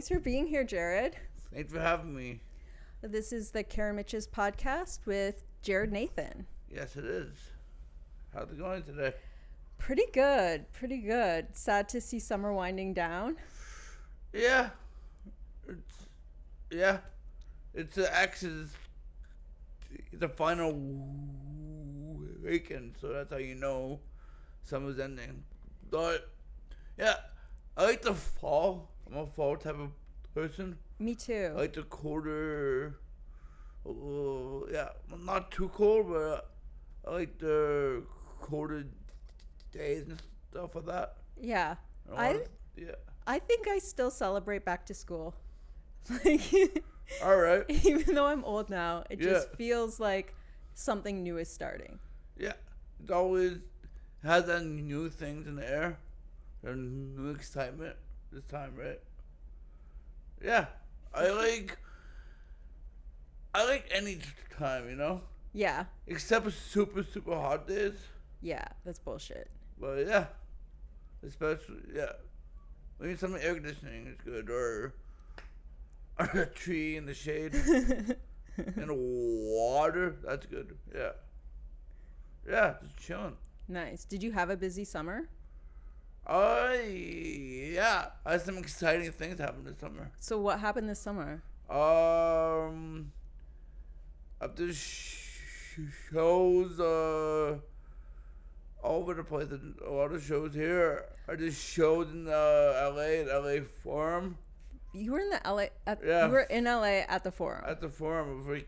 Thanks for being here, Jared. Thanks for having me. This is the Mitches podcast with Jared Nathan. Yes, it is. How's it going today? Pretty good. Sad to see summer winding down. Yeah. It's the final weekend, so that's how you know summer's ending. But yeah, I like the fall. I'm a fall type of person. Me too. I like the colder. Not too cold, but I like the colder days and stuff like that. Yeah. I think I still celebrate back to school. Like, all right. Even though I'm old now, it just feels like something new is starting. Yeah. It always has that new things in the air. And new excitement this time, right? Yeah. I like any time, you know? Yeah. Except for super, super hot days. Yeah, that's bullshit. But yeah. Especially, yeah. Maybe some air conditioning is good, or a tree in the shade. And water, that's good. Yeah. Yeah, just chilling. Nice. Did you have a busy summer? Yeah. I had some exciting things happen this summer. So what happened this summer? After shows, all over the place. A lot of shows here. I did shows in LA at LA Forum. You were in the LA. Yeah. You were in LA at the Forum. At the Forum for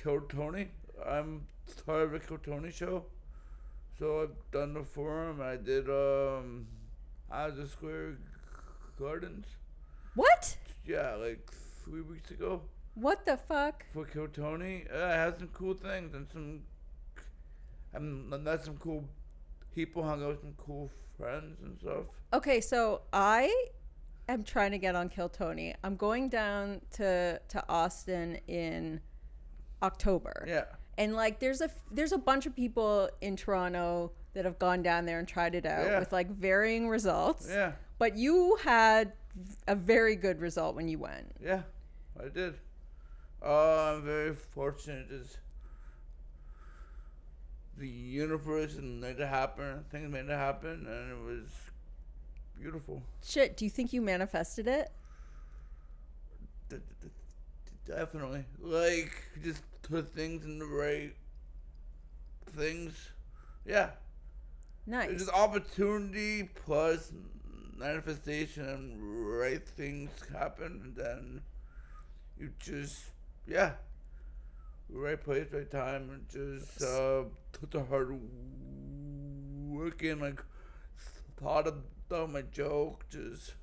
Kill Tony. I'm part of the Kill Tony show. So I've done the Forum. I did Madison Square Gardens. What? Yeah, like 3 weeks ago. What the fuck? For Kill Tony. I had some cool things and met some cool people, hung out with some cool friends and stuff. Okay, so I am trying to get on Kill Tony. I'm going down to Austin in October. Yeah. And like there's a bunch of people in Toronto that have gone down there and tried it out with like varying results. Yeah. But you had a very good result when you went. Yeah, I did. I'm very fortunate. The universe and made it happen. Things made it happen, and it was beautiful. Shit, do you think you manifested it? Definitely. Like, just put things in the right things. Yeah. Nice. It's just opportunity plus manifestation, and right things happen, and then you just, right place, right time, and just put the hard work in, like, thought about my joke, just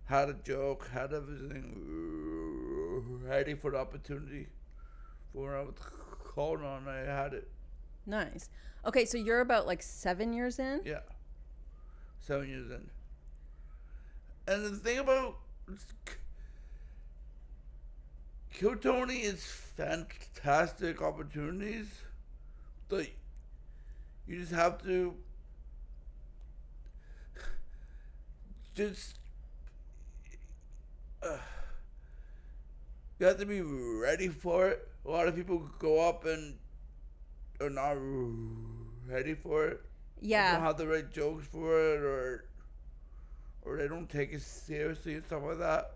had a joke, had everything ready for the opportunity. For when I was called on, I had it. Nice. Okay, so you're about like 7 years in? Yeah. 7 years in. And the thing about Kill Tony is fantastic opportunities, but you just have to you have to be ready for it. A lot of people go up and are not ready for it. Yeah. They don't have the right jokes for it, or they don't take it seriously and stuff like that.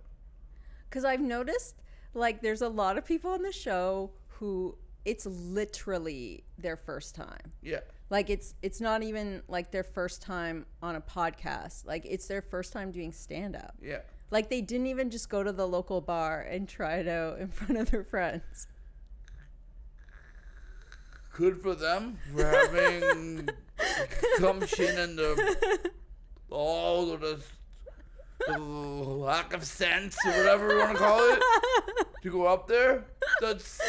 Because I've noticed, like, there's a lot of people on the show who it's literally their first time. Yeah. Like, it's not even like their first time on a podcast. Like, it's their first time doing stand-up. Yeah. Like, they didn't even just go to the local bar and try it out in front of their friends. Good for them for having gumption and all of the lack of sense or whatever you want to call it to go up there. That's,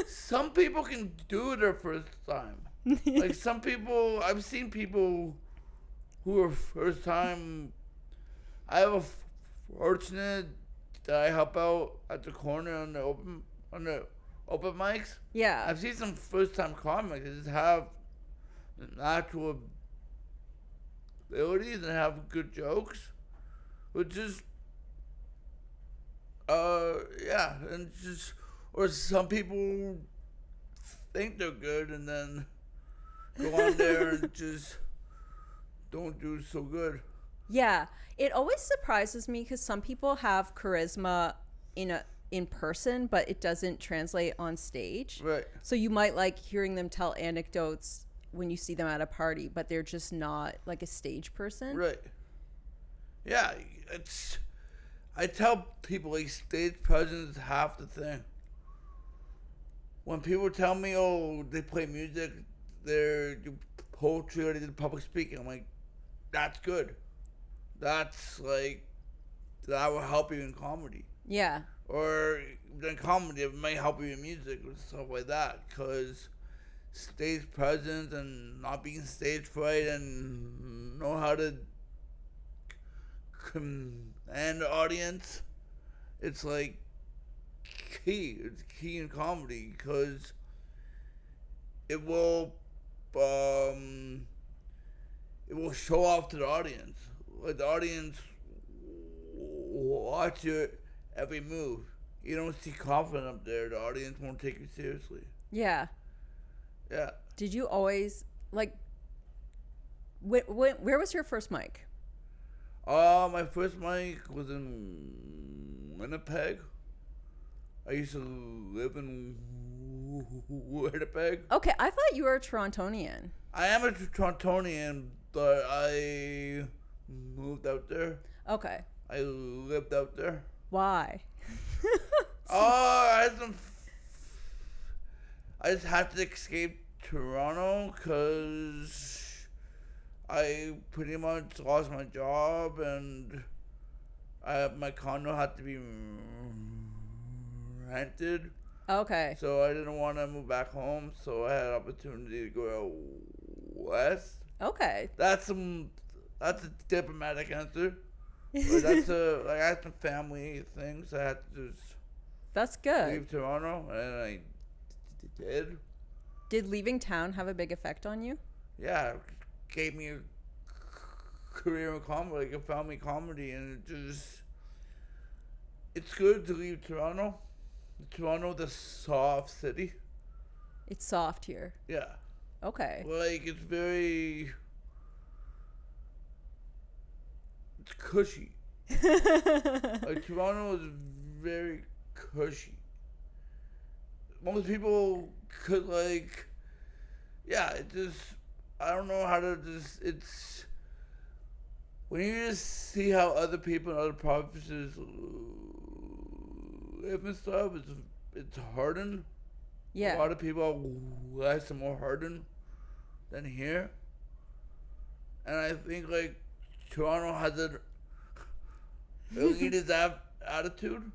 some people can do it their first time. Like, some people, I've seen people who are first time. I have a fortunate that I help out at the corner on the open mics. Yeah. I've seen some first time comics that just have natural abilities and have good jokes, which is Yeah, and just or some people think they're good and then go on there and just don't do so good. Yeah, it always surprises me because some people have charisma in person, but it doesn't translate on stage. Right. So you might like hearing them tell anecdotes when you see them at a party, but they're just not like a stage person. Right. Yeah, it's. I tell people like stage presence is half the thing. When people tell me, oh, they play music, they do poetry, or they do public speaking, I'm like, that's good. That's like, that will help you in comedy. Yeah. Or in comedy, it might help you in music or stuff like that. Because stage presence and not being stage fright and know how to command the audience, it's like key. It's key in comedy because it will show off to the audience. Like the audience watch your every move. You don't see confidence up there. The audience won't take you seriously. Yeah. Yeah. Did you always like? Where was your first mic? My first mic was in Winnipeg. I used to live in Winnipeg. Okay, I thought you were a Torontonian. I am a Torontonian, but I moved out there. Okay. I lived out there. Why? I just had to escape Toronto because I pretty much lost my job and my condo had to be rented. Okay. So I didn't want to move back home, so I had an opportunity to go out west. Okay. That's a diplomatic answer. But that's I had some family things. I had to just That's good. leave Toronto, and I did. Did leaving town have a big effect on you? Yeah, it gave me a career in comedy, like a family comedy, and it's good to leave Toronto. Toronto, the soft city. It's soft here. Yeah. Okay. Like, it's very... It's cushy. Like, Toronto is very cushy. Most people could, like... Yeah, it just... I don't know how to just... It's... When you just see how other people in other provinces live and stuff, it's hardened. Yeah. A lot of people are less and more hardened than here. And I think, like, Toronto has an elitist attitude.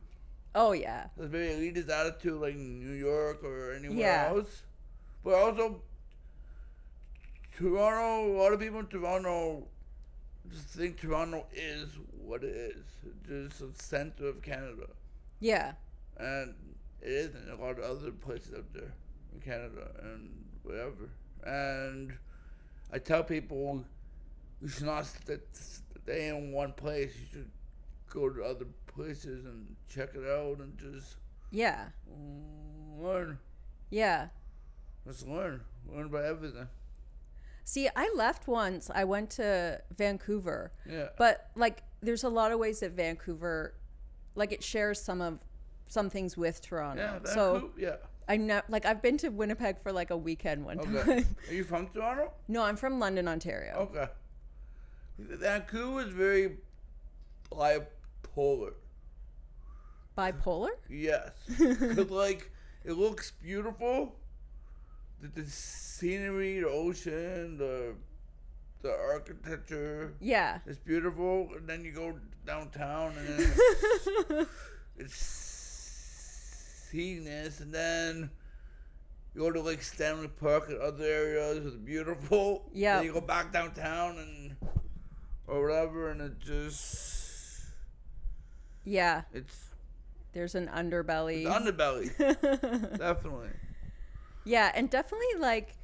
Oh, yeah. There's very elitist attitude, like New York or anywhere Yeah. else. But also, Toronto, a lot of people in Toronto just think Toronto is what it is. It's just the center of Canada. Yeah. And it isn't a lot of other places out there in Canada and wherever. And I tell people you should not stay in one place. You should go to other places and check it out and just Yeah. learn. Yeah. Just learn. Learn about everything. See, I left once. I went to Vancouver. Yeah. But like there's a lot of ways that Vancouver like it shares some things with Toronto. Yeah, so yeah. I know like I've been to Winnipeg for like a weekend one Okay. time. Are you from Toronto? No, I'm from London, Ontario. Okay. Vancouver is very bipolar. Bipolar? Yes. 'Cause, like, it looks beautiful. The scenery, the ocean, the architecture. Yeah. It's beautiful. And then you go downtown and then it's scenic. And then you go to, like, Stanley Park and other areas. It's beautiful. Yeah. Then you go back downtown and or whatever. And it just... Yeah. It's There's an underbelly. the underbelly. Definitely. Yeah, and definitely like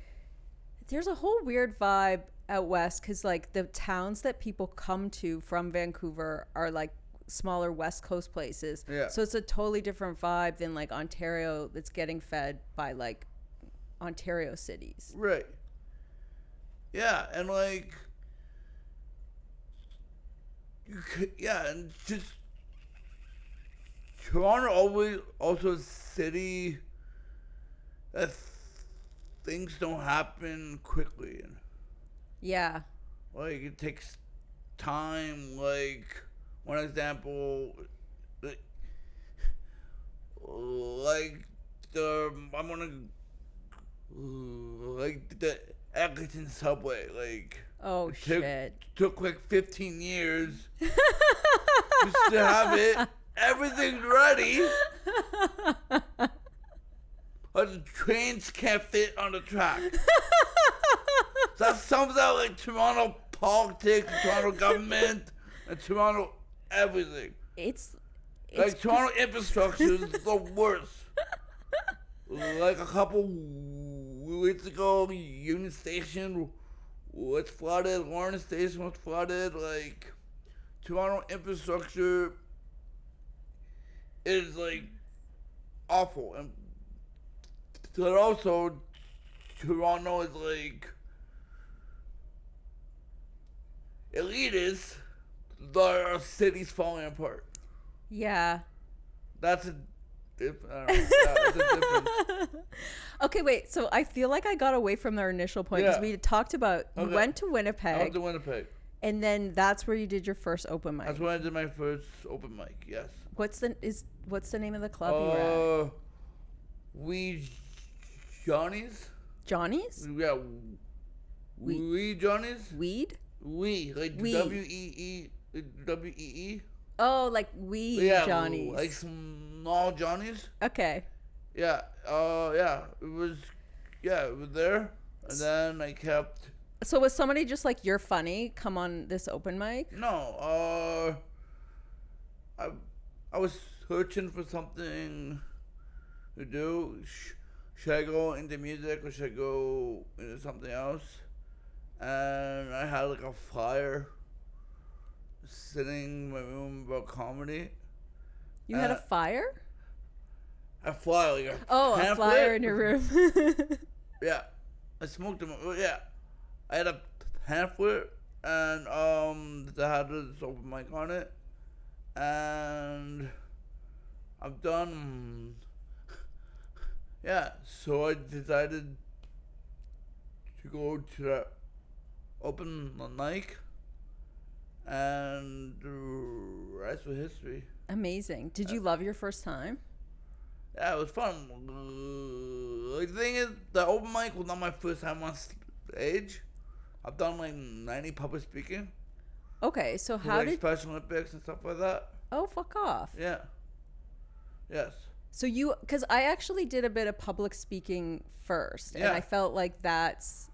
there's a whole weird vibe out west because like the towns that people come to from Vancouver are like smaller West Coast places. Yeah. So it's a totally different vibe than like Ontario that's getting fed by like Ontario cities. Right. Yeah, and like, and just Toronto always also a city that things don't happen quickly, and Yeah. like it takes time. Like one example, like I'm gonna like the Eglinton subway, like Oh, shit. took like 15 years just to have it. Everything's ready. But the trains can't fit on the track. So that sums up like Toronto politics, the Toronto government, and Toronto everything. It's Like Toronto infrastructure is the worst. Like a couple weeks ago, Union Station was flooded, Lawrence Station was flooded. Like Toronto infrastructure is like awful, and but also Toronto is like elitist. The city's falling apart. yeah. That's a different. Yeah, that's a difference. Okay, wait. So I feel like I got away from our initial point because Yeah. we had talked about you Okay. went to I Winnipeg, went to Winnipeg. and then that's where you did your first open mic. That's when I did my first open mic. Yes. What's the name of the club you were at? We Johnny's. Johnny's? Yeah. We Johnny's. Weed? We like We. WEE. Oh, like Yeah. Johnny's. Like small Johnny's. Okay. Yeah. Yeah. It was there, and then I kept. So was somebody just like, you're funny, come on this open mic? No. I was searching for something to do. Should I go into music or should I go into something else? And I had like a flyer sitting in my room about comedy. You had a fire? A flyer, like a Oh, a pamphlet. flyer in your room. Yeah, I smoked them. Yeah, I had a pamphlet and that had this open mic on it, and I'm done. Yeah, so I decided to go to that open mic, and the rest was history. Amazing. Did you love your first time? Yeah, it was fun. The thing is, the open mic was not my first time on stage. I've done like 90 public speaking. Okay, so For, how like did... Special Olympics and stuff like that. Oh, fuck off. Yeah. Yes. So you... Because I actually did a bit of public speaking first, and Yeah. I felt like that's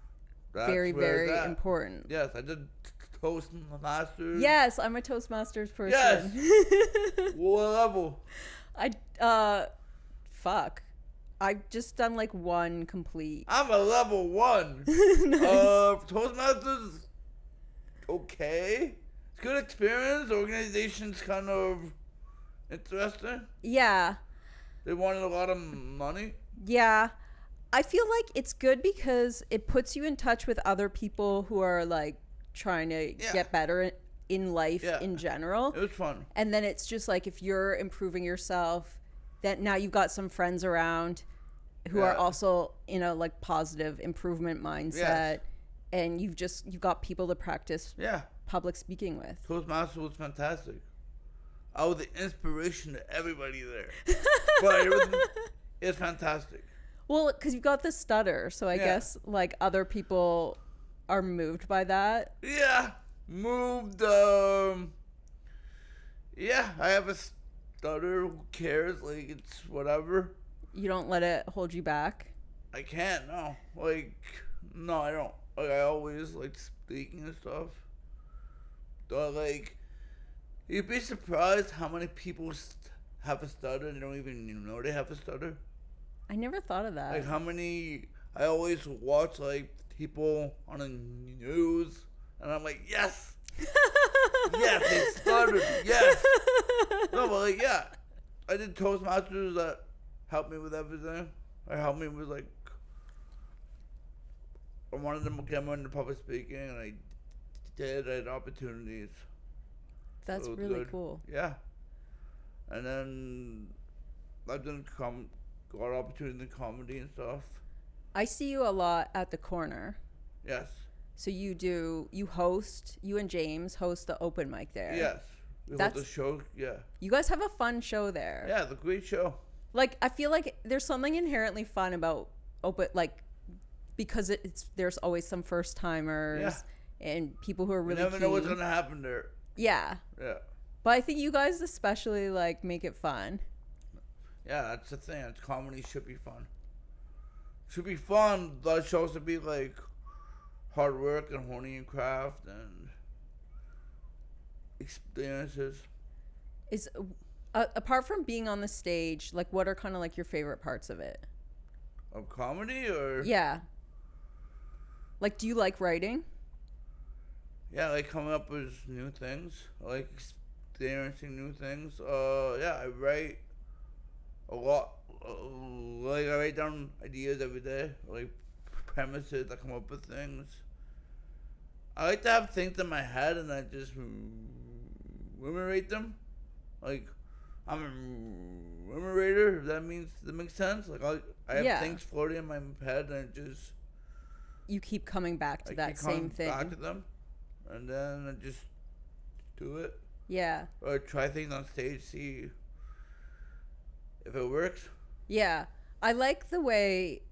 That's very, where it's very at. important. Yes, I did Toastmasters. Yes, I'm a Toastmasters person. Yes. What level? Fuck. I've just done like one complete. I'm a level 1. Nice. Toastmasters is okay. It's good experience. The organization's kind of interesting. Yeah. They wanted a lot of money. Yeah. I feel like it's good because it puts you in touch with other people who are like trying to Yeah. get better in life Yeah. in general. It was fun. And then it's just like if you're improving yourself, that now you've got some friends around who are Yeah. also in a like positive improvement mindset. Yes. And you've got people to practice Yeah. public speaking with. Toastmasters was fantastic. I was the inspiration to everybody there. But it's fantastic. Well, because you've got the stutter, so I Yeah. guess like other people are moved by that. Yeah. Moved, yeah, I have a stutter. Who cares? Like, it's whatever. You don't let it hold you back. I can't, no. Like, no, I don't. Like, I always like speaking and stuff. But, like, you'd be surprised how many people have a stutter and don't even know they have a stutter. I never thought of that. Like, how many. I always watch, like, people on the news, and I'm like, yes! Yes, they stuttered, yes! like, yeah, I did Toastmasters that helped me with everything. It helped me with, like, I wanted to get more into public speaking, and I did. I had opportunities. That's So it was really good. cool. Yeah. And then I've done got opportunities in comedy and stuff. I see you a lot at the corner. Yes. So you host, you and James host the open mic there. Yes. We hold the show. Yeah. You guys have a fun show there. Yeah, it's a great show. Like, I feel like there's something inherently fun about open, like, because there's always some first timers and people who are really You never know what's going to happen there. Yeah. Yeah. But I think you guys especially, like, make it fun. Yeah, that's the thing. Comedy should be fun. Should be fun. The shows should be, like, hard work and honing and craft and experiences. Is apart from being on the stage, like, what are kind of like your favorite parts of it? Of comedy or? Yeah. Like, do you like writing? Yeah, I like coming up with new things. I like experiencing new things. Yeah, I write a lot. Like, I write down ideas every day. Like, premises. I come up with things. I like to have things in my head and I just ruminate them. Like, I'm a ruminator, if that makes sense. Like, I have things floating in my head and you keep coming back to that same thing. Back to them, and then I just do it. Yeah. Or try things on stage, see if it works. Yeah. I like the way,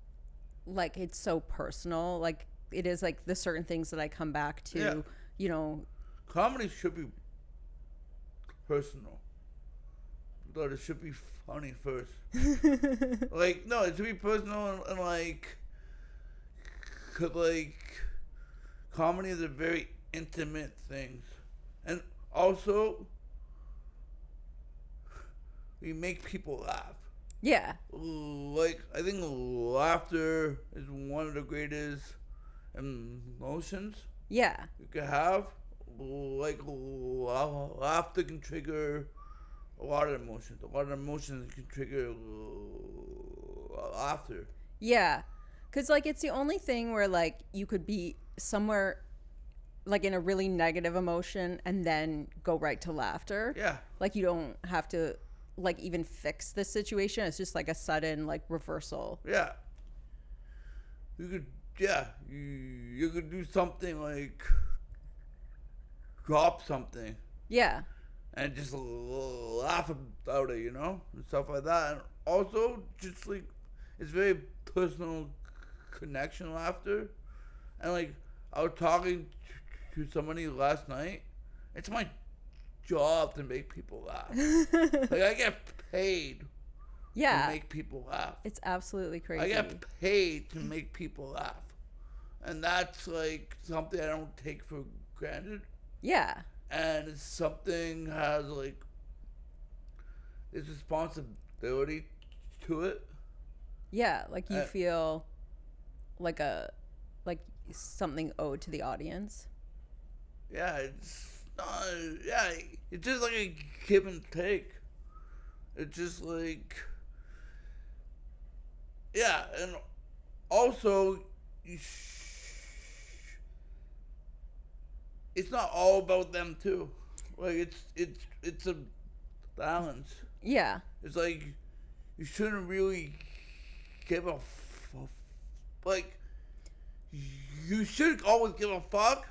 like, it's so personal. Like, it is, like, the certain things that I come back to, you know. Comedy should be personal. But it should be funny first. Like, no, it should be personal and like, cause, like, comedy is a very intimate thing. And also, we make people laugh. Yeah. Like, I think laughter is one of the greatest emotions Yeah. you can have. Like, laughter can trigger a lot of emotions. A lot of emotions can trigger laughter. Yeah. Because, like, it's the only thing where, like, you could be somewhere, like, in a really negative emotion and then go right to laughter. Yeah. Like, you don't have to, like, even fix the situation. It's just, like, a sudden, like, reversal. Yeah. You could, you could do something like drop something. Yeah. And just laugh about it, you know? And stuff like that. And also, just, like, it's very personal connection laughter. And, like, I was talking to somebody last night. It's my job to make people laugh. Like, I get paid to make people laugh. It's absolutely crazy. I get paid to make people laugh. And that's, like, something I don't take for granted. Yeah. And it's something has, like, it's responsibility to it. Yeah, like, you feel like something owed to the audience. Yeah, it's not, it's just like a give and take. It's just like, and also, it's not all about them too. Like, it's a balance. Yeah. It's like, you shouldn't really give a like, you should always give a fuck.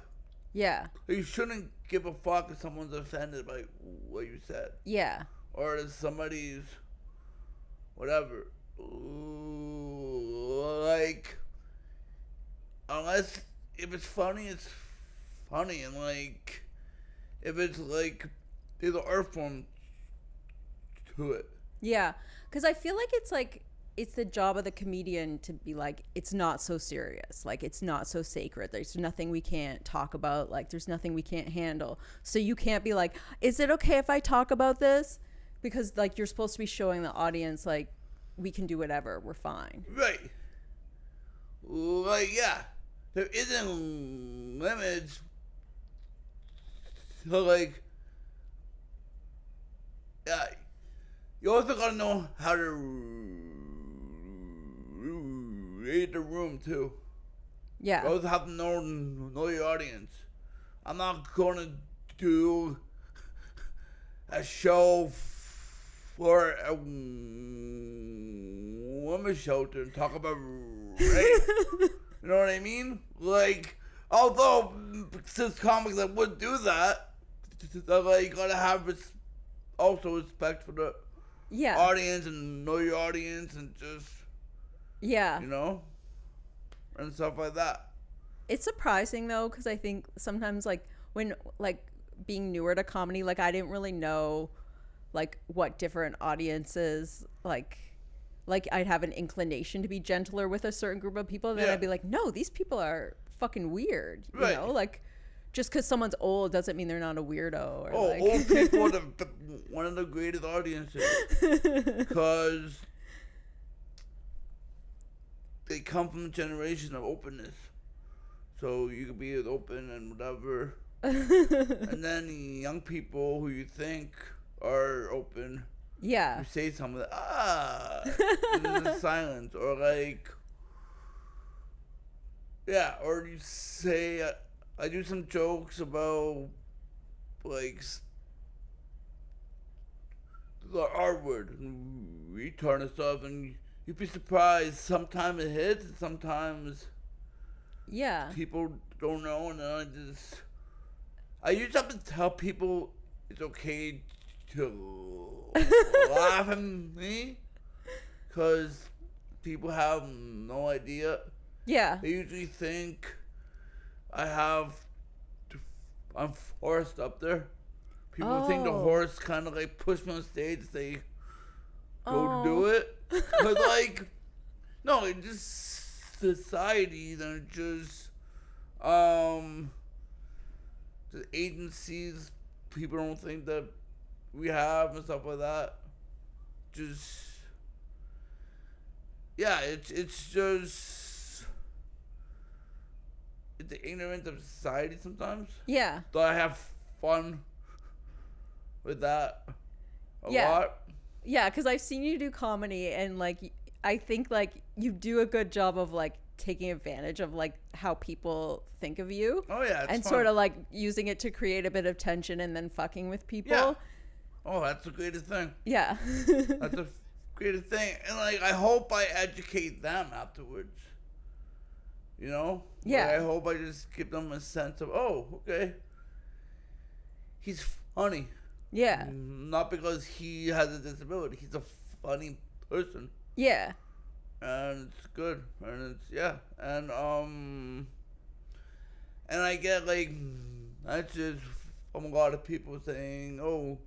Yeah. You shouldn't give a fuck if someone's offended by what you said. Yeah. Or if somebody's whatever. Like, unless if it's funny, it's funny, and like, if it's like, there's an art form to it. Yeah, because I feel like it's the job of the comedian to be like, it's not so serious, like, it's not so sacred, there's nothing we can't talk about, like, there's nothing we can't handle, so you can't be like, is it okay if I talk about this? Because, like, you're supposed to be showing the audience, like, we can do whatever, we're fine. Right. Like, yeah, there isn't limits to, like, yeah, you also gotta know how to read the room too. You Yeah. also have to know your audience. I'm not gonna do a show for a women's shelter and talk about rape. You know what I mean? Like, although since comics that would do that, like, you gotta have also respect for the Yeah. audience and know your audience and just, Yeah. you know, and stuff like that. It's surprising though, because I think sometimes like when like being newer to comedy, like I didn't really know like what different audiences like I'd have an inclination to be gentler with a certain group of people, and then Yeah. I'd be like, no, these people are fucking weird. You Right. know, like just because someone's old doesn't mean they're not a weirdo. Or Oh, like... old people are one of the greatest audiences because they come from a generation of openness. So you can be as open and whatever. And then the young people who you think are open, Yeah. you say something like, there's silence. Or like, yeah, or you say, I do some jokes about like the R word and retard and stuff, and you'd be surprised. Sometimes it hits, and sometimes Yeah. people don't know, and then I usually have to tell people it's okay to laugh at me, because people have no idea. Yeah. They usually think I'm forced up there. People think the Oh. horse kind of like push me on stage and say, go Oh. do it. But like, no, it's just society and just the agencies people don't think that we have and stuff like that. Just, yeah, it's just the ignorance of society sometimes. Yeah. So I have fun with that a Yeah. lot. Yeah, because I've seen you do comedy, and like I think like you do a good job of like taking advantage of like how people think of you, Oh yeah, it's and fun. sort of like using it to create a bit of tension and then fucking with people. Yeah. Oh, that's the greatest thing. Yeah. That's the greatest thing, and like I hope I educate them afterwards. You know? Yeah. Like, I hope I just give them a sense of, oh, okay, he's funny. Yeah. Not because he has a disability. He's a funny person. Yeah. And it's good. And it's, yeah. And I get like, that's just from a lot of people saying, oh,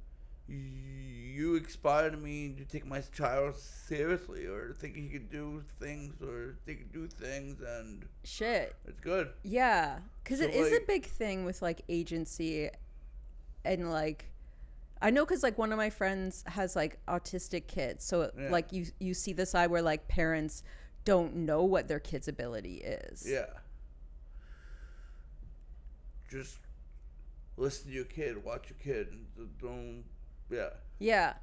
you inspired me to take my child seriously, or think he could do things, or they could do things, and Shit. it's good. Yeah. Because So, it is a like- big thing with like agency, and like I know because like one of my friends has like autistic kids, so Yeah. like you see the side where like parents don't know what their kid's ability is. Yeah. Just listen to your kid, watch your kid, and don't, yeah. Yeah.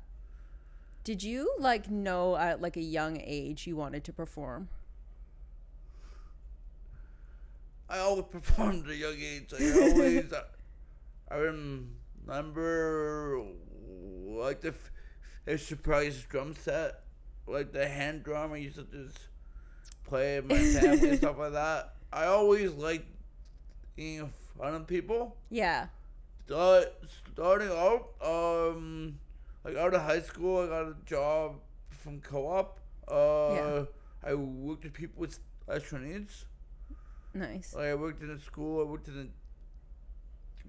Did you like know at like a young age you wanted to perform? I always performed at a young age. Like, I always, I remember, like, the Fisher Price drum set, like the hand drum. I used to just play with my family and stuff like that. I always liked being in front of people. Yeah. Starting out, like out of high school, I got a job from co-op. Yeah. I worked with people with special needs. Nice. Like, I worked in a school. I worked in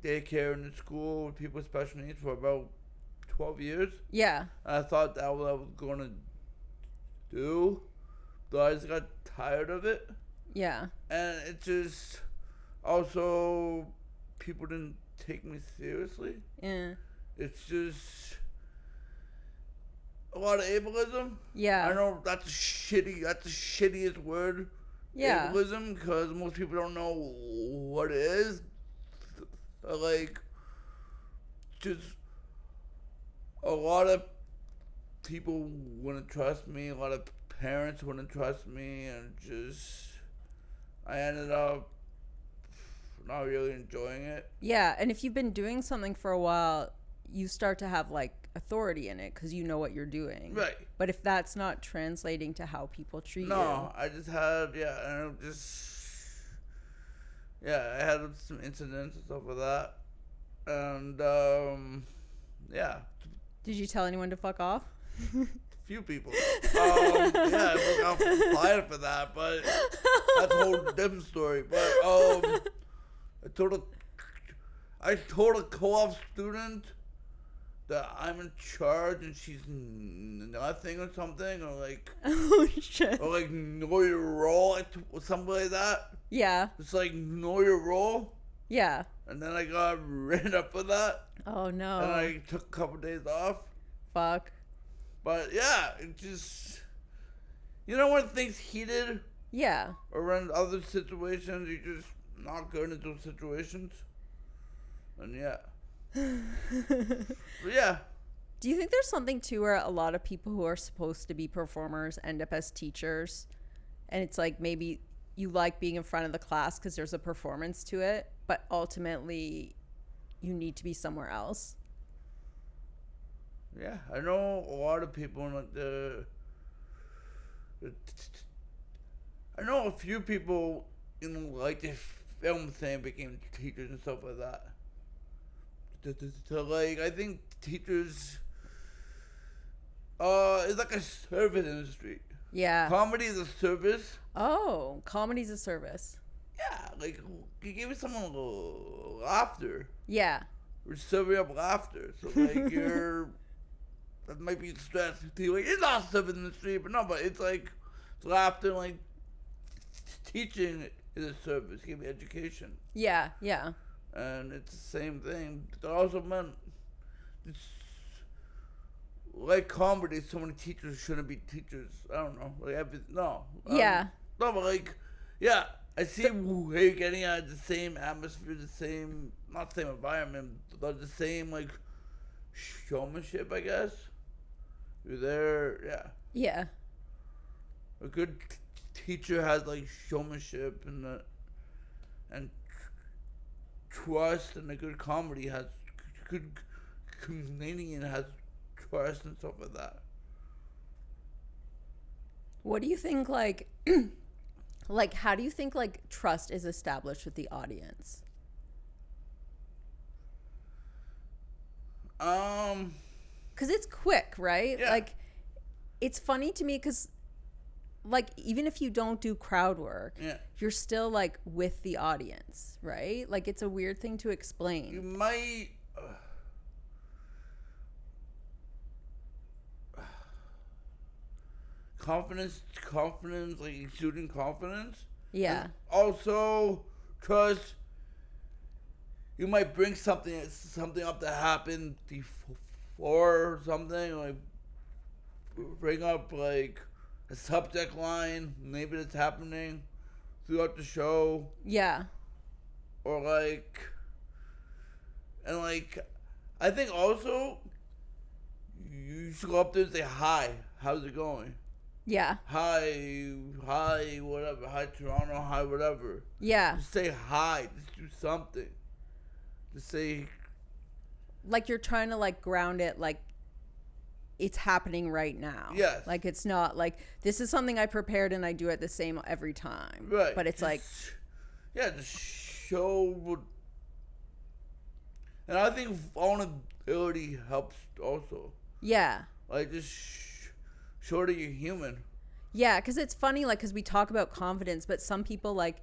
a daycare in the school with people with special needs for about 12 years. Yeah. And I thought that was what I was going to do, but I just got tired of it. Yeah. And it just, also, people didn't take me seriously. Yeah. It's just a lot of ableism. Yeah. I know that's the shittiest word. Yeah. Ableism, because most people don't know what it is. Like, just a lot of people wouldn't trust me. A lot of parents wouldn't trust me, and just I ended up not really enjoying it. Yeah, and if you've been doing something for a while, you start to have like authority in it because you know what you're doing. Right. But if that's not translating to how people treat No, I just had and I had some incidents and stuff like that, and did you tell anyone to fuck off? few people. I got fired for that, but that's a whole different story. But I told a co-op student that I'm in charge and she's nothing or something, or like, Oh shit. or like know your role, or something like that. Yeah. It's like know your role, Yeah. and then I got written up for that, Oh no. and I took a couple days off. Fuck. But yeah, it just, when things heated Yeah. or in other situations, you're just not good in those situations. And yeah. But yeah. Do you think there's something to where a lot of people who are supposed to be performers end up as teachers? And it's like maybe you like being in front of the class because there's a performance to it, but ultimately you need to be somewhere else? Yeah, I know a lot of people in like I know a few people in like the film thing became teachers and stuff like that. Like, I think teachers, it's like a service industry. Yeah. Comedy is a service. Oh, comedy's a service. Yeah, like you give someone a little laughter. Yeah. We're serving up laughter, so like that might be stress to you. Like, it's not service industry, but no, but it's like it's laughter, like teaching is a service, giving education. Yeah. Yeah. And it's the same thing. It also meant it's like comedy. So many teachers shouldn't be teachers. I don't know. Like Yeah. No, but like, yeah. I see where you're getting at, the same atmosphere, the same, not the same environment, but the same like showmanship, I guess. You're there, yeah. Yeah. A good teacher has like showmanship and trust, and a good comedy has good comedian has trust and stuff like that. What do you think, like, like, how do you think, like, trust is established with the audience? Because it's quick, right? Yeah. Like, it's funny to me because, like, even if you don't do crowd work, Yeah. you're still, like, with the audience, right? Like, it's a weird thing to explain. You might. Confidence, like exuding confidence. Yeah. And also, trust. You might bring something up that happened before or something, like bring up like a subject line, maybe that's happening throughout the show, Yeah. or like, and like, I think also you should go up there and say hi. How's it going? Yeah. Hi, whatever. Hi, Toronto. Hi, whatever. Yeah. Just say hi. Just do something. Just say, Like, you're trying to, like, ground it, like, it's happening right now. Yes. Like, it's not like, this is something I prepared and I do it the same every time. right. But it's like, yeah, just show what. And I think vulnerability helps also. yeah. Like, just show that you're human. Yeah, because it's funny, like, because we talk about confidence, but some people, like,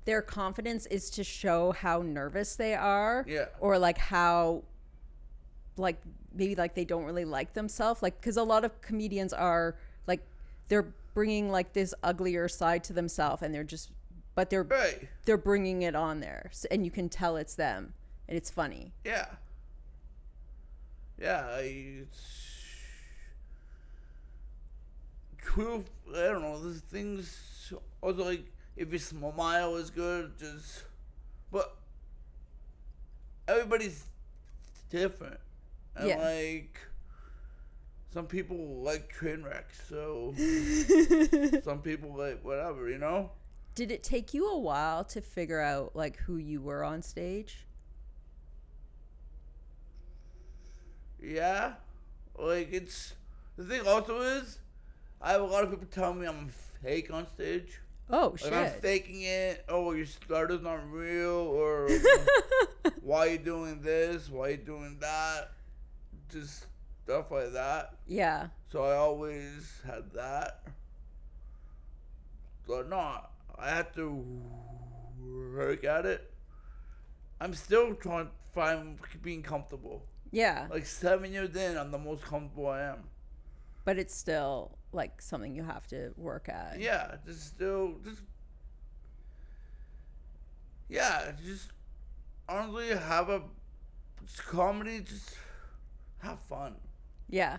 their confidence is to show how nervous they are. Yeah. Or, like, how, like, maybe, like, they don't really like themselves. Like, because a lot of comedians are, like, they're bringing, like, this uglier side to themselves, and they're just, but Right. they're bringing it on there. And you can tell it's them. And it's funny. Yeah. Yeah, it's true. I don't know. There's things also like if your smile is good, just but everybody's different, and Yeah. like some people like train wrecks, so some people like whatever, you know? Did it take you a while to figure out like who you were on stage? Yeah. Like, it's... The thing also is, I have a lot of people tell me I'm fake on stage. Oh, Like, I'm shit. faking it. Oh, your starter's not real. Or, why you doing this? Why you doing that? Just stuff like that. Yeah. So I always had that. But no, I had to work at it. I'm still trying to find being comfortable. Yeah. Like 7 years in, I'm the most comfortable I am. But it's still like something you have to work at. Yeah, just honestly have a comedy. Just have fun, Yeah.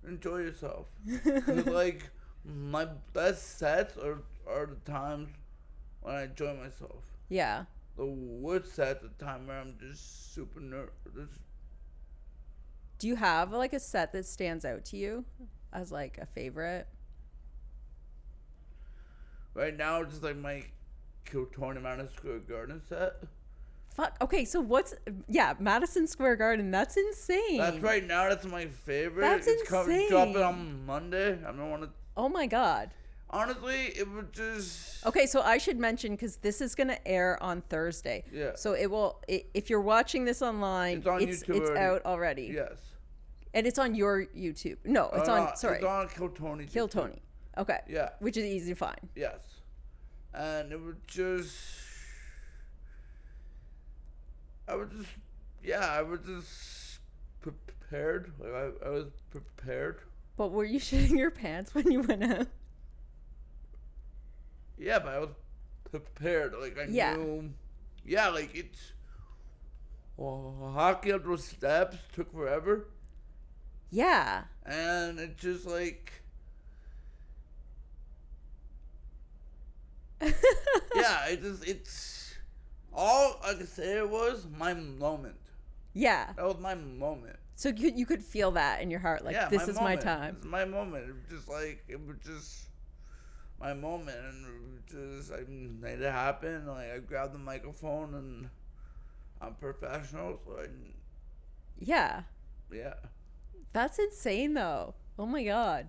enjoy yourself. 'Cause, like, my best sets are the times when I enjoy myself. Yeah. The worst sets are the time where I'm just super nervous. Do you have like a set that stands out to you as like a favorite? Right now, just like my Kill Tony Madison Square Garden set. Fuck. Okay, so Madison Square Garden. That's insane. That's right now. That's my favorite. That's it's insane. Dropping on Monday. I don't want to. Oh my god. Honestly, it would just. Okay, so I should mention because this is gonna air on Thursday. Yeah. So it will. If you're watching this online, It's on YouTube it's already. out already. Yes. And it's on your YouTube. No, it's on. Sorry. It's on Kill Tony. Kill Tony. Okay. Yeah. Which is easy to find. Yes. And it would just. I was just prepared. Like I was prepared. But were you shitting your pants when you went out? Yeah, but I was prepared. Like I Yeah. knew. Yeah, like it's. Walking up those steps took forever. Yeah. And it just like. Yeah, it's all I could say it was my moment. Yeah. That was my moment. So you could feel that in your heart, like Yeah, this is my moment. time. It's my moment. It was just my moment, and I made it happen. Like I grabbed the microphone, and I'm professional, so Yeah. yeah. That's insane though. Oh my god.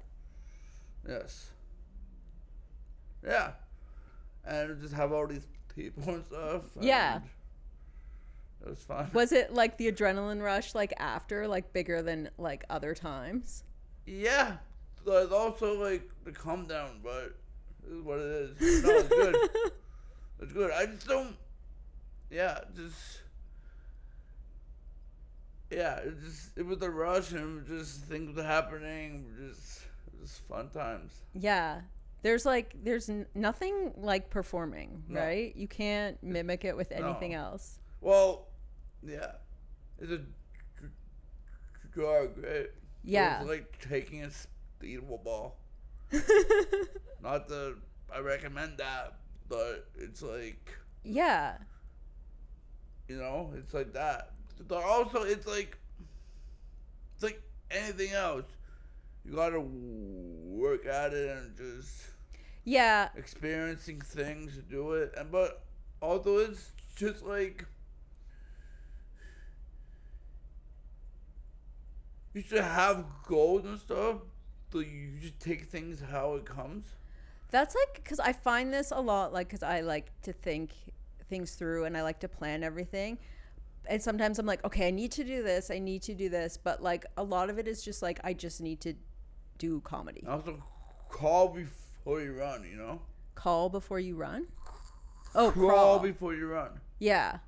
Yes. Yeah. And just have all these people and stuff. Yeah. And it was fun. Was it like the adrenaline rush like after, like bigger than like other times? Yeah. There's also like the calm down, but this is what it is. No, it's good. It's good. I just don't. Yeah, it was a rush, and it was just things were happening. It was fun times. Yeah. There's nothing like performing, No. right? You can't mimic it with anything else. Well, yeah, it's a drug, right? Yeah. It's like taking a speedball ball. Not that I recommend that, but it's like, Yeah. you know, it's like that. But also, it's like anything else. You gotta work at it and just Yeah. experiencing things to do it. But also, it's just like you should have goals and stuff, so you just take things how it comes. That's like, because I find this a lot, like, because I like to think things through and I like to plan everything. And sometimes I'm like, okay, I need to do this. But like a lot of it is just like, I just need to do comedy. Also, call before you run, you know? Call before you run? Oh, Crawl crawl. before you run. Yeah.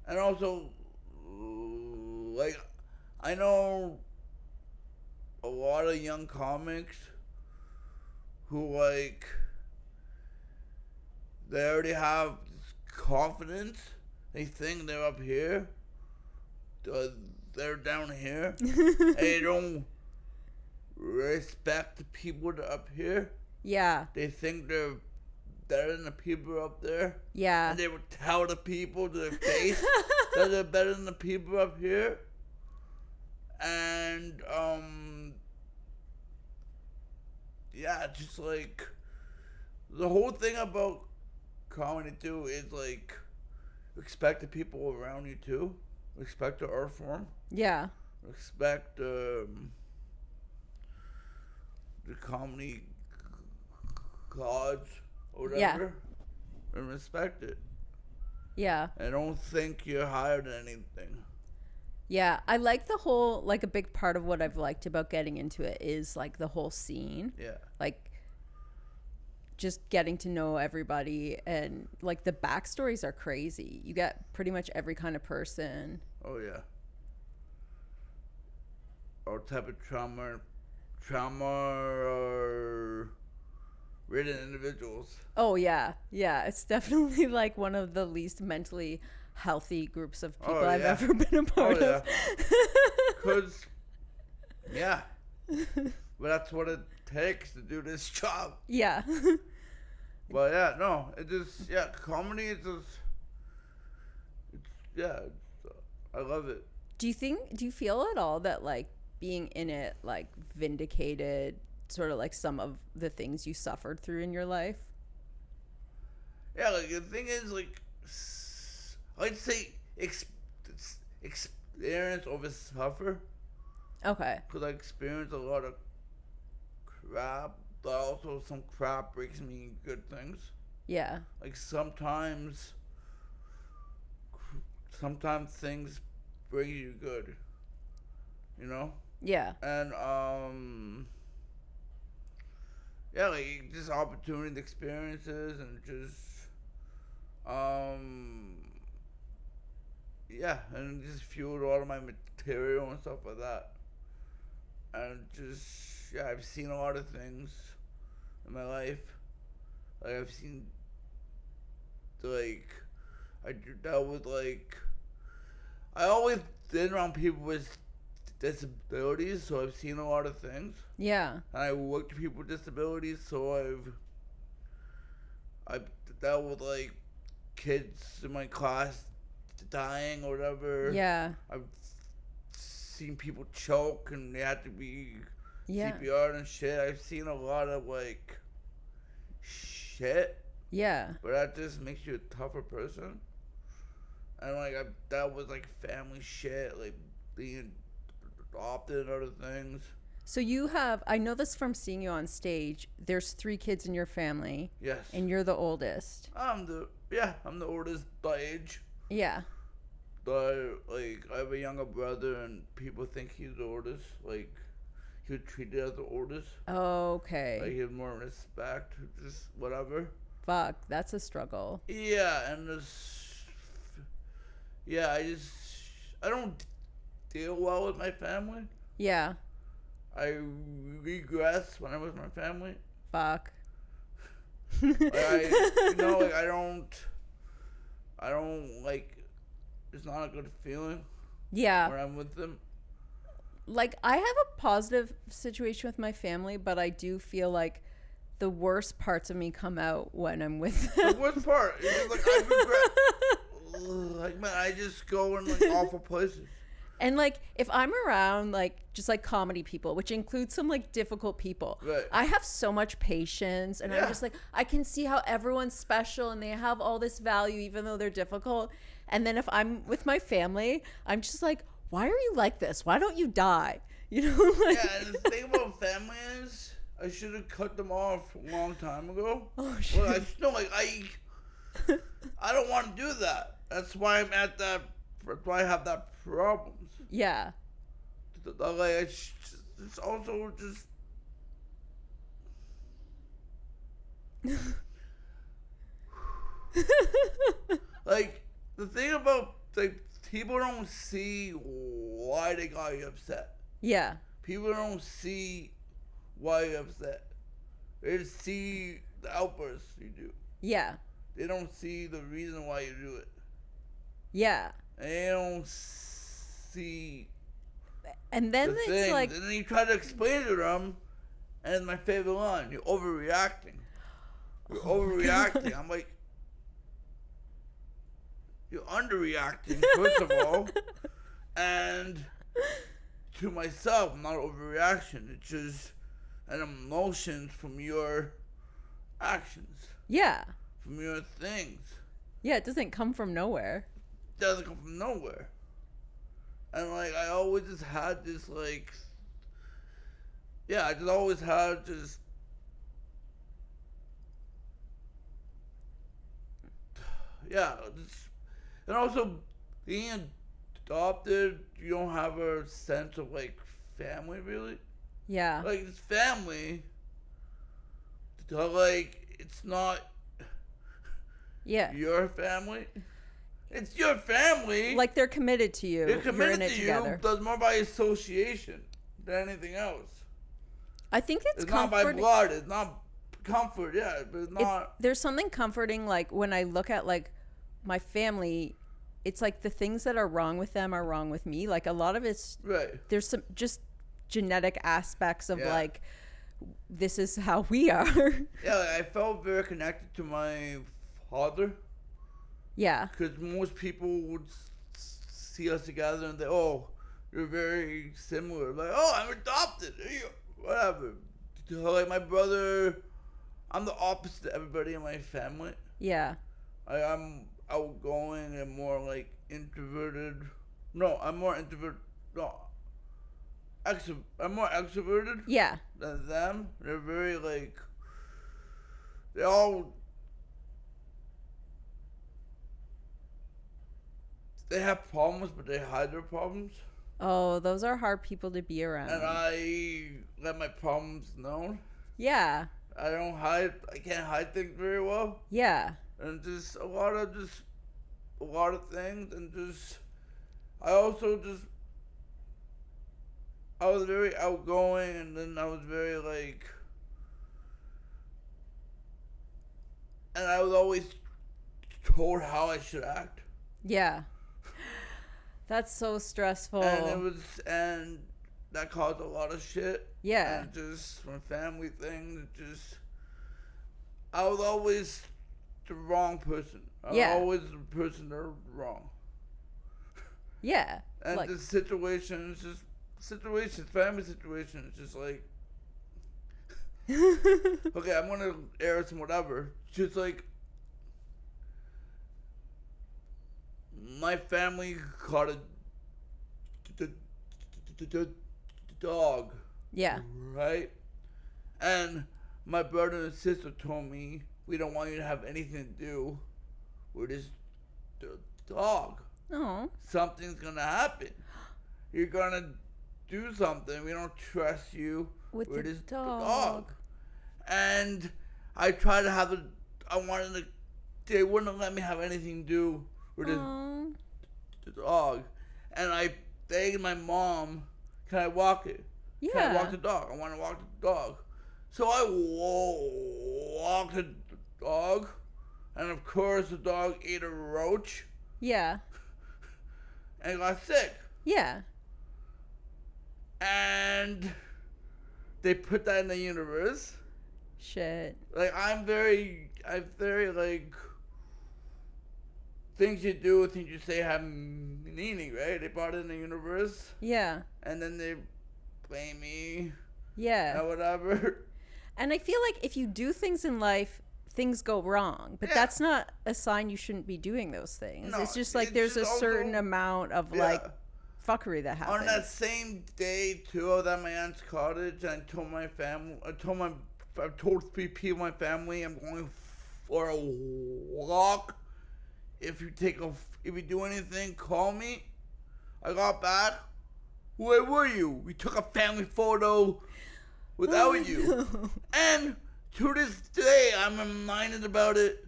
And also, like, I know a lot of young comics who, like, they already have this confidence. They think they're up here. They're down here. And they don't respect the people that are up here. Yeah. They think they're better than the people up there. Yeah. And they would tell the people to their face that they're better than the people up here. And yeah, just like the whole thing about comedy too is like respect the people around you too, respect the art form, Yeah. respect the comedy gods or Yeah. whatever, and respect it. Yeah. And don't think you're higher than anything. Yeah. I like the whole, like, a big part of what I've liked about getting into it is, like, the whole scene. Yeah. Like, just getting to know everybody, and, like, the backstories are crazy. You get pretty much every kind of person. Oh yeah. All type of trauma or ridden individuals. Oh, yeah. Yeah. It's definitely, like, one of the least mentally healthy groups of people I've yeah. ever been a part yeah. of. Cause yeah. But that's what it takes to do this job. Yeah. But yeah, no, it just, yeah, comedy is just, I love it. Do you feel at all that, like, being in it, like, vindicated sort of like some of the things you suffered through in your life? Yeah, like the thing is, like, I'd say experience over suffer. Okay. Because I experienced a lot of crap, but also some crap breaks me good things. Yeah. Like sometimes things bring you good, you know? Yeah. And yeah, like just opportunity experiences and just yeah, and it just fueled all of my material and stuff like that. And just, yeah, I've seen a lot of things in my life. Like I've seen, like, I dealt with, like, I always been around people with disabilities, so I've seen a lot of things. Yeah. And I worked with people with disabilities, so I've dealt with, like, kids in my class dying or whatever. Yeah. I've seen people choke and they had to be Yeah. CPR and shit. I've seen a lot of, like, shit. Yeah. But that just makes you a tougher person. And, like, I've dealt with, like, family shit, like, being adopted and other things. So you have, I know this from seeing you on stage, there's 3 kids in your family. Yes. And you're the oldest. I'm the oldest by age. Yeah. But, like, I have a younger brother and people think he's the oldest. Like, he was treated as the oldest. Okay. Like, he had more respect, just whatever. Fuck, that's a struggle. Yeah, and I don't deal well with my family. Yeah. I regress when I'm with my family. Fuck. Like, I don't like, it's not a good feeling. Yeah. When I'm with them. Like, I have a positive situation with my family, but I do feel like the worst parts of me come out when I'm with them. The worst part is just, like, I regret. Like, man, I just go in, like, awful places. And, like, if I'm around, like, just, like, comedy people, which includes some, like, difficult people, Right. I have so much patience. And I'm Yeah. just, like, I can see how everyone's special and they have all this value, even though they're difficult. And then if I'm with my family, I'm just, like, why are you like this? Why don't you die? You know? Like, Yeah, and the thing about family is, I should have cut them off a long time ago. Oh, shit. Well, I don't want to do that. That's why I'm at that. That's why I have that problems. Yeah. Like, it's also just. Like, the thing about, like, people don't see why they got you upset. Yeah. People don't see why you're upset. They just see the outbursts you do. Yeah. They don't see the reason why you do it. Yeah. And they don't see And then the it's things. like, And then you try to explain to them, and it's my favorite line, you're overreacting. You're overreacting. I'm like, you're underreacting, first of all. And to myself, not overreaction. It's just and emotions from your actions, Yeah. from your things. Yeah, it doesn't come from nowhere. It doesn't come from nowhere. And like I always just had this like, yeah, I just always had just, yeah, just, and also being adopted, you don't have a sense of like family really. Yeah. Like it's family, like it's not Yeah. your family. It's your family. Like they're committed to you. They're You're committed in it to together. you. Does more by association than anything else. I think it's It's not by comforting. blood. It's not comfort. Yeah, but it's not. There's something comforting, like when I look at like my family, it's like the things that are wrong with them are wrong with me. Like a lot of it's Right. there's some just genetic aspects of Yeah. like this is how we are. Yeah, like, I felt very connected to my father Yeah. because most people would see us together and they, oh, you're very similar. Like, oh, I'm adopted. Whatever. Like my brother, I'm the opposite of everybody in my family. Yeah. I'm outgoing and more like introverted. No, I'm more introvert. No, I'm more extroverted Yeah. than them. They're very like. They all. They have problems, but they hide their problems. Oh, those are hard people to be around. And I let my problems known. Yeah. I don't hide. I can't hide things very well. Yeah. And just a lot of things, and just I also just I was very outgoing, and then I was very like, and I was always told how I should act, Yeah. That's so stressful. and that caused a lot of shit. Yeah. And just from family things, I was always the wrong person. I was Yeah. always the person that was wrong. Yeah. And Like, the situations, family situations, just like, okay, I'm gonna air some whatever. Just like, my family caught a dog, yeah. right? And my brother and sister told me, we don't want you to have anything to do with this dog. Oh. Something's gonna happen. You're gonna do something. We don't trust you With the this dog. And I tried to have they wouldn't let me have anything to do with Aw. the dog. And I begged my mom, can I walk it? Can I walk Yeah. the dog? I want to walk the dog. So I walked the dog. And of course the dog ate a roach Yeah. and got sick. Yeah. And they put that in the universe. Shit. Like I'm very like things you do, things you say have meaning, right? They brought it in the universe, Yeah. and then they blame me Yeah. or whatever. And I feel like if you do things in life, things go wrong. But Yeah. that's not a sign you shouldn't be doing those things. No, it's just like it's there's a just certain also- amount of Yeah. like fuckery that happens. On that same day too, I was at my aunt's cottage, and I told my family, I told 3 people in my family, I'm going for a walk. If you do anything, call me. I got back. Where were you? We took a family photo without you. And to this day, I'm reminded about it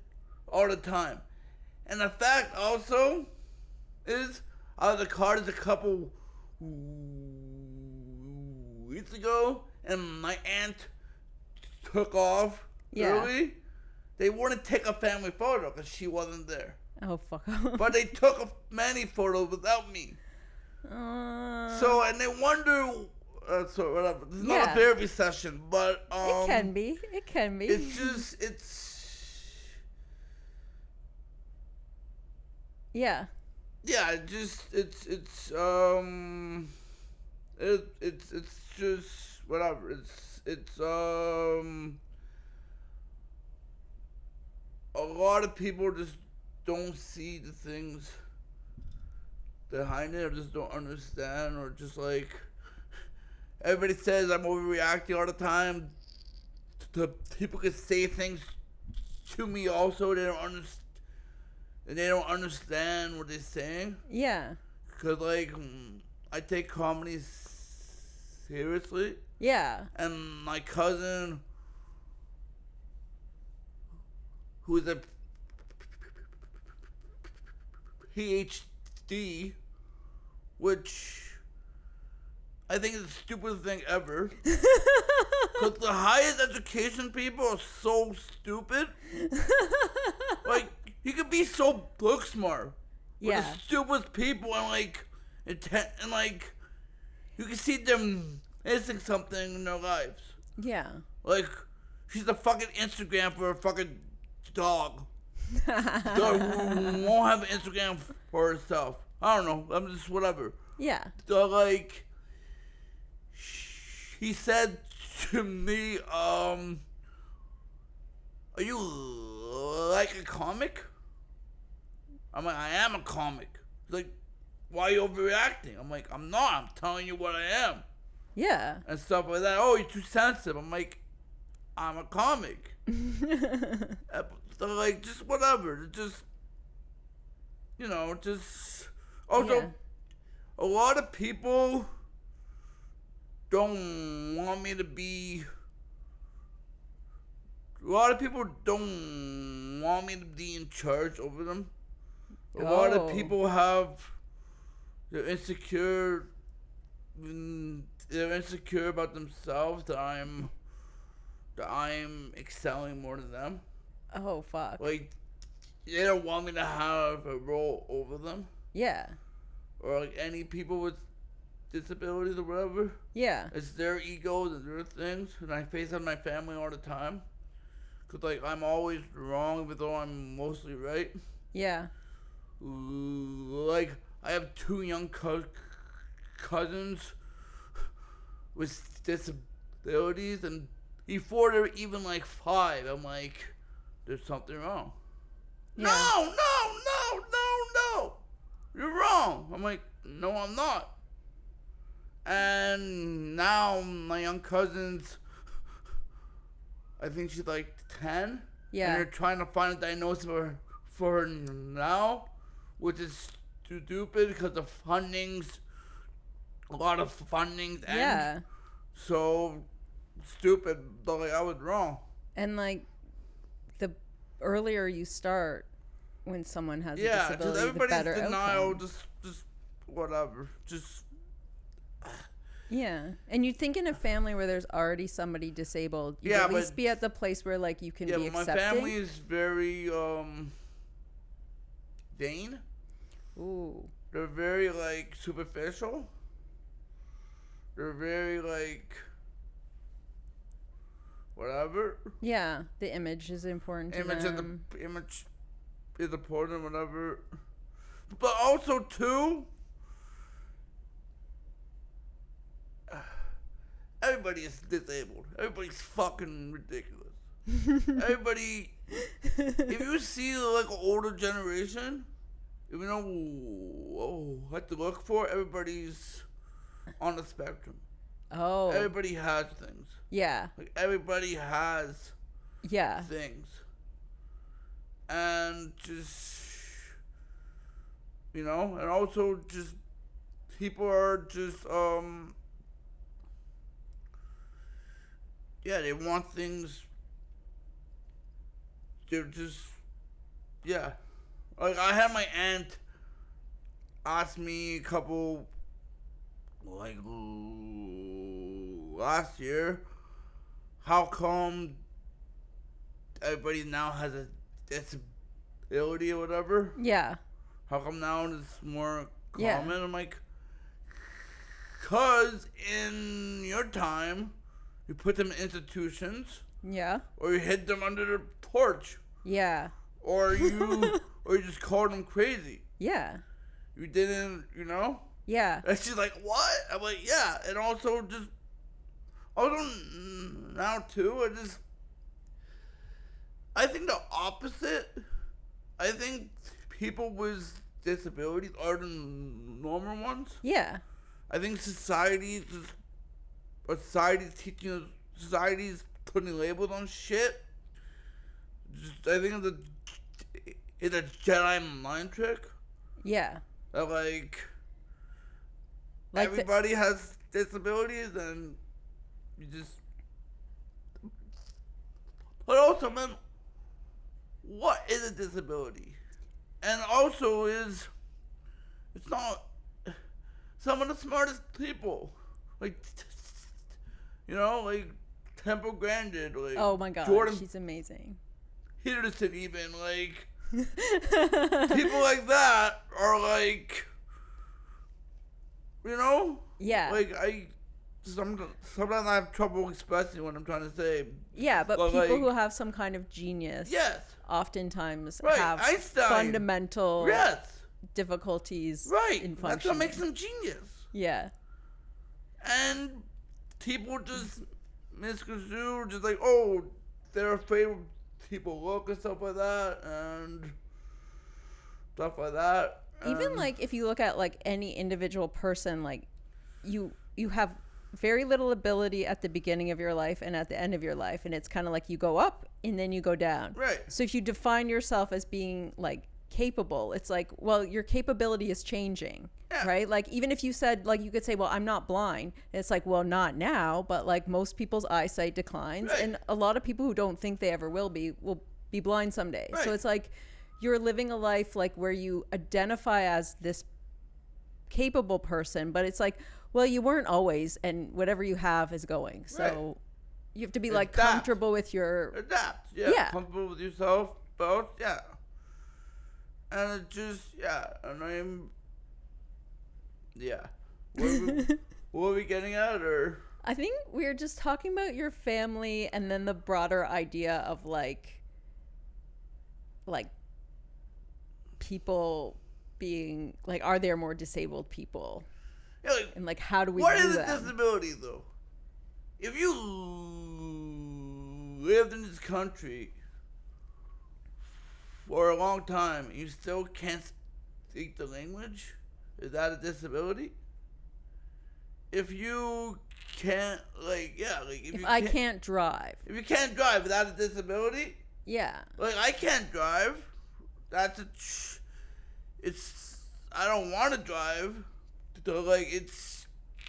all the time. And the fact also is, I was at the cottage a couple weeks ago, and my aunt took off Yeah. early. They wouldn't take a family photo because she wasn't there. Oh fuck. But they took many photos without me. So, and they wonder. So whatever. This is not Yeah. a therapy session, but it can be. It can be. It's just yeah. yeah. It's just whatever. It's a lot of people just don't see the things behind it, or just don't understand, or just like everybody says I'm overreacting all the time. People can say things to me also. They don't understand what they're saying. Yeah. Cause like I take comedy seriously. Yeah. And my cousin, who's a PhD, which I think is the stupidest thing ever. Because the highest education people are so stupid. Like, you could be so book smart with Yeah. the stupidest people, and like, and like, you can see them missing something in their lives. Yeah. Like, she's a fucking Instagram for a fucking dog. Dog who won't have an Instagram for herself. I don't know. I'm just whatever. Yeah. So like, he said to me, "Are you like a comic?" I'm like, "I am a comic." He's like, "Why are you overreacting?" I'm like, "I'm not. I'm telling you what I am." Yeah. And stuff like that. "Oh, you're too sensitive." I'm like, "I'm a comic." So like, just whatever. Just, you know, just also, Yeah. a lot of people don't want me to be. A lot of people don't want me to be in charge over them. A lot of people have. They're insecure. They're insecure about themselves that I'm excelling more than them. Oh, fuck. Like, they don't want me to have a role over them. Yeah. Or like any people with disabilities or whatever. Yeah. It's their egos and their things. And I face on my family all the time. Because like, I'm always wrong even though I'm mostly right. Yeah. Like, I have two young cousins with disabilities, and before they're even like 5, I'm like, there's something wrong. Yeah. No, you're wrong. I'm like, no, I'm not. And now my young cousin's, I think she's like 10. Yeah. And they're trying to find a diagnosis for her now, which is stupid because the funding's, a lot of funding's end. Yeah. So stupid, but like, I was wrong. And like, the earlier you start when someone has a Yeah, disability, just the everybody's better denial, outcome. just whatever. Just Yeah. And you'd think in a family where there's already somebody disabled, you'd Yeah, at least but- be at the place where like you can yeah, be but my accepting. family is very vain. Ooh. They're very like superficial. They're very like whatever. Yeah. The image is important to Image them. image is important, whatever. But also too, everybody is disabled. Everybody's fucking ridiculous. Everybody, if you see like an older generation, if you know what to look for, everybody's on the spectrum. Oh. Everybody has things. Yeah. Like, everybody has Yeah. things. And just, you know, and also just, people are just, yeah, they want things, they're just, yeah. Like, I had my aunt ask me a couple, like, last year, how come everybody now has a disability or whatever? Yeah. How come now it's more Yeah. common? I'm like, cause in your time, you put them in institutions, Yeah. or you hid them under the porch, Yeah. or you, or you just called them crazy. Yeah. You didn't, you know? Yeah. And she's like, what? I'm like, yeah. And also just, Also, now too, I think the opposite. I think people with disabilities are the normal ones. Yeah. I think society's putting labels on shit. I think it's a Jedi mind trick. Yeah. That everybody has disabilities and you just. But also, man, what is a disability? And also it's not some of the smartest people, like like Temple Grandin, like Oh my god, Jordan she's amazing. Peterson, even like people like that are like, Yeah. like sometimes I have trouble expressing what I'm trying to say. Yeah, but But, people like, who have some kind of genius Yes, oftentimes right. have Einstein. fundamental Yes, difficulties right. in That's functioning. what makes them genius. Yeah. And people just misconstrue, just like, oh, they're afraid of people look and stuff like that, and stuff like that. Even like if you look at like any individual person, like you have very little ability at the beginning of your life and at the end of your life, and it's kind of like you go up and then you go down. Right. So if you define yourself as being like capable, it's like, well, your capability is changing. Yeah. Right? Like even if you said, like, you could say, well, I'm not blind, it's like, well, not now, but like most people's eyesight declines, Right. and a lot of people who don't think they ever will be blind someday. Right. So it's like you're living a life like where you identify as this capable person, but it's like, well, you weren't always, and whatever you have is going. So Right. you have to be like Adapt. comfortable with your Adapt. Yeah. Yeah. Comfortable with yourself, both. Yeah. And it just, yeah. And yeah. What are we getting at, or? I think we're just talking about your family and then the broader idea of like people being like, are there more disabled people? Yeah, like, And like, how do we what do is a them? disability, though? If you lived in this country for a long time and you still can't speak the language, is that a disability? If you can't, If I can't drive. if you can't drive, is that a disability? Yeah. Like, I can't drive. I don't want to drive. So, like,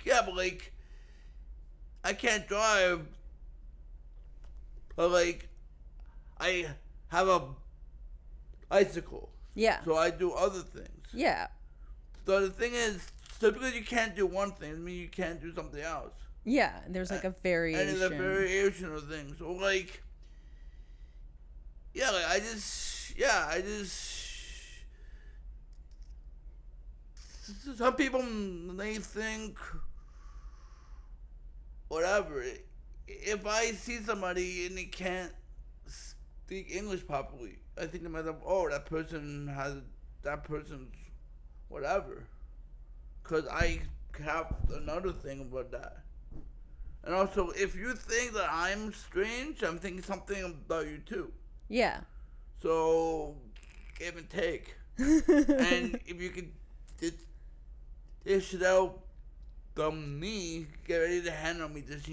but, like, I can't drive. But, like, I have a bicycle. Yeah. So I do other things. Yeah. So the thing is, so because you can't do one thing, doesn't mean you can't do something else. Yeah. And there's like a variation. And there's a variation of things. So, like, yeah, like, some people may think, whatever, if I see somebody and they can't speak English properly, I think to myself, oh, that person's whatever. Because I have another thing about that. And also, if you think that I'm strange, I'm thinking something about you too. Yeah. So, give and take. And if you could dish it out from me, get ready to handle me this,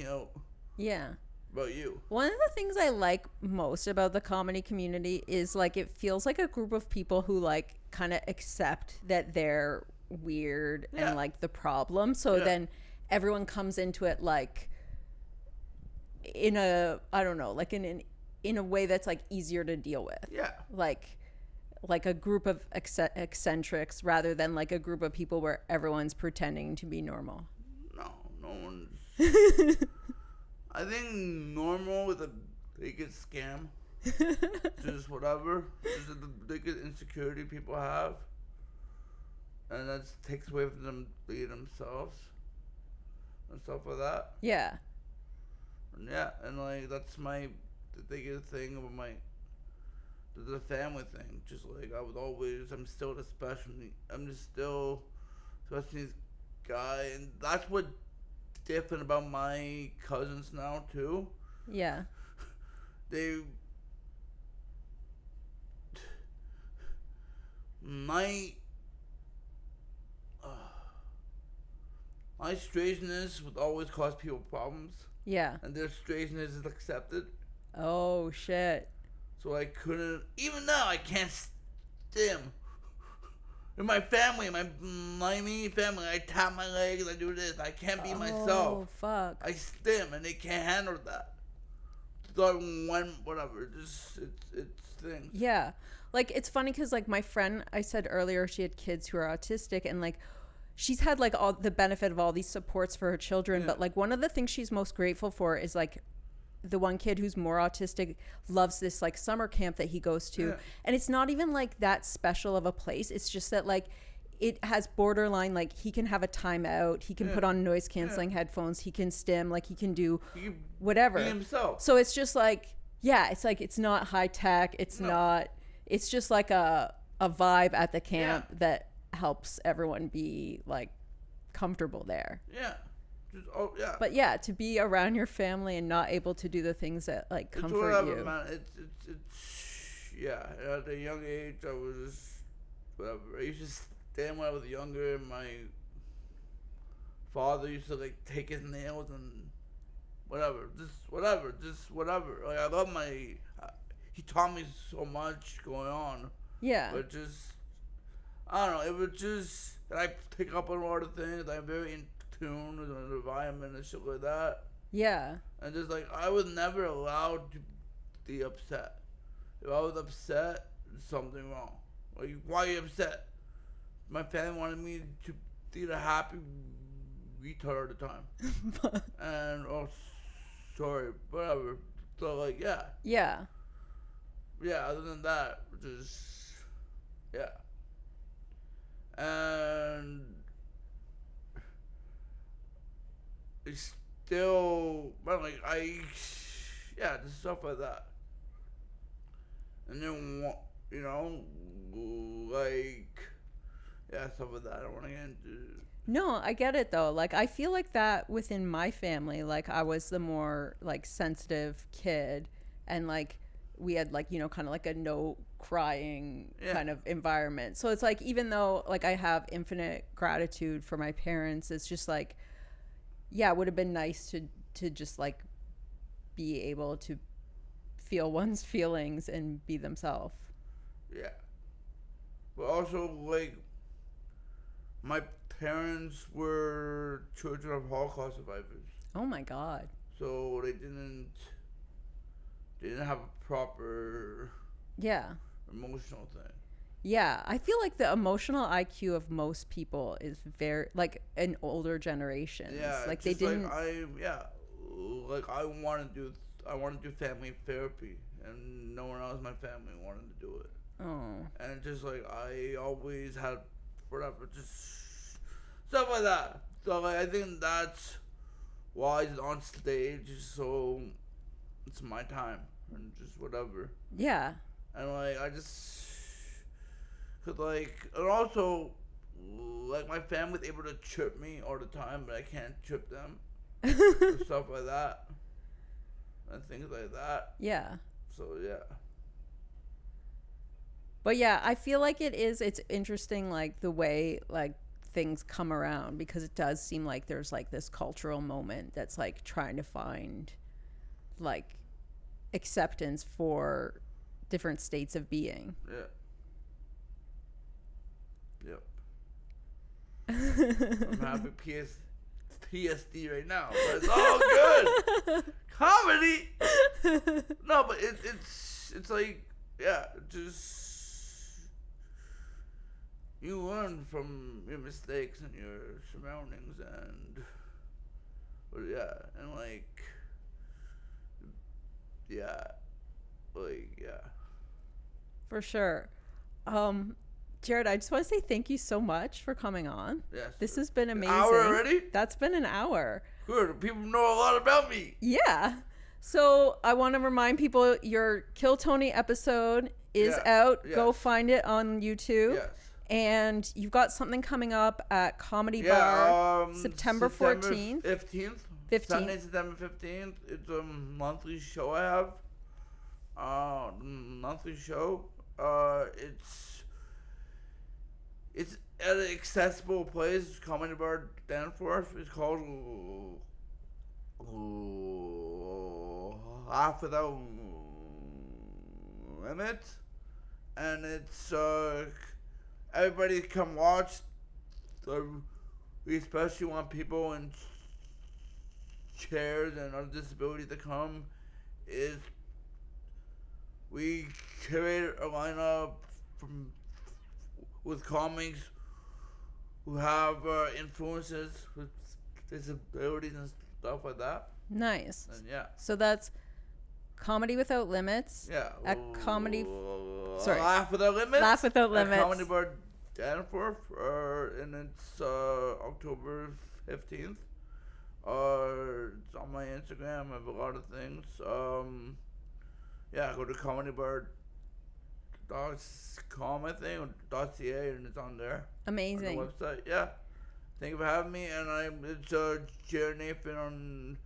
Yeah. about you. One of the things I like most about the comedy community is like it feels like a group of people who like kind of accept that they're weird Yeah. and like the problem. So Yeah. then everyone comes into it like in a, I don't know, like in a way that's like easier to deal with. Yeah. Like a group of eccentrics rather than like a group of people where everyone's pretending to be normal. No one's. I think normal is the biggest scam. Just whatever. Just the biggest insecurity people have. And that takes away from them being themselves. And stuff like that. Yeah. And yeah, and like that's the biggest thing about the family thing. Just like I'm still the special needs guy, and that's what different about my cousins now too. Yeah. They my my strangeness would always cause people problems, Yeah. and their strangeness is accepted. Oh shit. So I couldn't. Even now, I can't stim. In my family, my immediate family, I tap my legs, I do this. I can't be myself. Oh fuck. I stim, and they can't handle that. So whatever, just it's things. Yeah. Like, it's funny because, like, my friend, I said earlier, she had kids who are autistic, and, like, she's had, like, all the benefit of all these supports for her children. Yeah. But, like, one of the things she's most grateful for is, like, the one kid who's more autistic loves this, like, summer camp that he goes to. Yeah. And it's not even, like, that special of a place. It's just that, like, it has borderline, like, he can have a timeout. He can put on noise canceling headphones. He can stim. Like, he can do whatever. Be himself. So it's just, like, yeah, it's, like, it's not high tech. It's not... It's just like a vibe at the camp that helps everyone be like comfortable there. Yeah. But yeah, to be around your family and not able to do the things that like comfort it's whatever, you. Man. It's yeah. At a young age, I was whatever. I used to stand when I was younger. My father used to like take his nails and whatever. Like I love my. He taught me so much going on. Yeah. But just, I don't know, it was just that I pick up on a lot of things. I'm very in tune with the environment and shit like that. Yeah. And just like, I was never allowed to be upset. If I was upset, there's something wrong. Like, why are you upset? My family wanted me to be the happy retard at the time. And, oh, sorry, whatever. So, like, yeah. Yeah. Yeah, other than that, just, yeah. And it's still, but like, just stuff like that. And then, you know, like, yeah, stuff like that. I don't want to get into. No, I get it though. Like, I feel like that within my family, like, I was the more, like, sensitive kid, and, like, we had like, you know, kind of like a no crying kind of environment. So it's like, even though like I have infinite gratitude for my parents, it's just like, yeah, it would have been nice to just like be able to feel one's feelings and be themselves. Yeah. But also like my parents were children of Holocaust survivors. Oh my God. So they didn't have a proper emotional thing. Yeah, I feel like the emotional IQ of most people is very like an older generation. Yeah, like they didn't. Like I want to do family therapy, and no one else in my family wanted to do it. Oh. And just like I always had whatever, just stuff like that. So like I think that's why it's on stage, so it's my time. And just whatever. Yeah. And like I just could like, and also like my family's able to chirp me all the time, but I can't chirp them. And stuff like that. And things like that. Yeah. So yeah. But yeah, I feel like it's interesting like the way like things come around, because it does seem like there's like this cultural moment that's like trying to find like acceptance for different states of being. Yeah. Yep. I'm having PSD right now, but it's all good. Comedy. No, but it's like, yeah, just you learn from your mistakes and your surroundings, and like For sure. Jared, I just want to say thank you so much for coming on. Yes. This has been amazing. An hour already? That's been an hour. Good. People know a lot about me. Yeah. So I want to remind people your Kill Tony episode is out. Yes. Go find it on YouTube. Yes. And you've got something coming up at Comedy Bar September 14th. 15th. 15th. Sunday, September 15th. It's a monthly show I have. Monthly show. It's at an accessible place. Comedy Bar Danforth. It's called Laugh Without Limit. And it's everybody come watch. We especially want people in chairs and other disabilities to come. We curate a lineup with comics who have influences with disabilities and stuff like that. Nice. And yeah. So that's Comedy Without Limits. Yeah. At Comedy. Sorry. Laugh Without Limits. Laugh Without At Limits. Comedy Bar Danforth, and it's October 15th. It's on my Instagram. I have a lot of things. Yeah, go to comedybar.com, I think, or .ca, and it's on there. Amazing. On the website. Yeah. Thank you for having me. And it's Jared Nathan on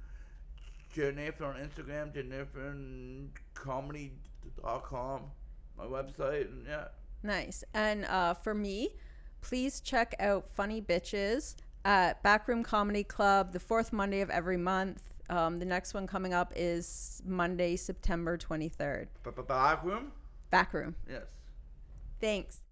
Instagram, jarednathancomedy.com, my website, and yeah. Nice. And for me, please check out Funny Bitches at Backroom Comedy Club the fourth Monday of every month. The next one coming up is Monday, September 23rd. Backroom? Backroom. Yes. Thanks.